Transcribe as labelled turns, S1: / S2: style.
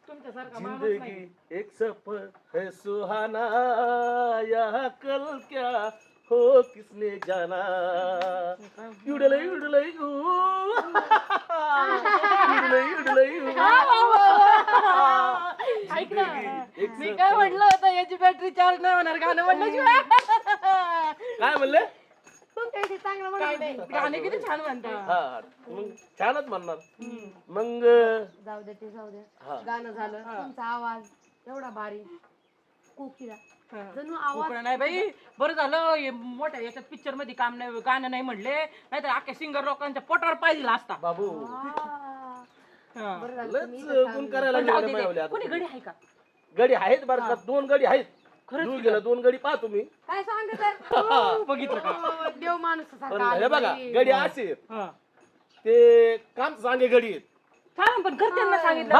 S1: तुमच्यासारखा माणूस नाही.
S2: जिंदगी एक सफर है सुहाना, यहाँ कल क्या हो किसने जाना. युडलय युडलय यू. युडलय युडलय यू.
S1: ऐक ना,
S2: जिंदगी एक
S1: मी काय म्हटलं होतं याची बॅटरी चार्ज नाही होणार गाणं म्हणल्याशिवाय.
S2: काय म्हणले?
S3: तुमच्याविषयी चांगलं
S1: काय
S3: म्हणत
S1: नाही, गाणे किती छान म्हणतात.
S2: हा मग छानच म्हणणार. मग
S3: जाऊ दे ते जाऊ दे.
S2: हा.
S3: गाणं झालं तुमचा आवाज एवढा भारी कोकिळा जणू आवाज
S1: कोकणा नाही बाई, बरं झालं हे मोठ्या याच्यात पिक्चर मध्ये काम नाही, गाणं नाही म्हणले, नाहीतर अख्ख्या सिंगर लोकांच्या पोटावर पाहिजे असता.
S2: बाबू
S1: हा.
S3: बरं झालं
S2: लच
S3: तुम्ही इथं
S2: गुण
S3: थांबले.
S2: करायला
S1: पण जाऊ
S2: लागले
S1: दे
S2: मायवले
S1: ते.
S2: आता.
S1: कोणी गडी आहे का?
S2: गडी आहेत बरं का, 2 गडी आहेत.
S1: खरंच
S2: दूर
S1: की
S2: गेला 2 गडी पाहा तुम्ही.
S3: काय सांगत आहे?
S1: बघितलं का?
S3: देव माणूस
S2: पण हे बघा गडी असे
S1: हा.
S2: ते काम सांगे गडी आहेत.
S1: थांब, पण घरच्यांना सांगितलं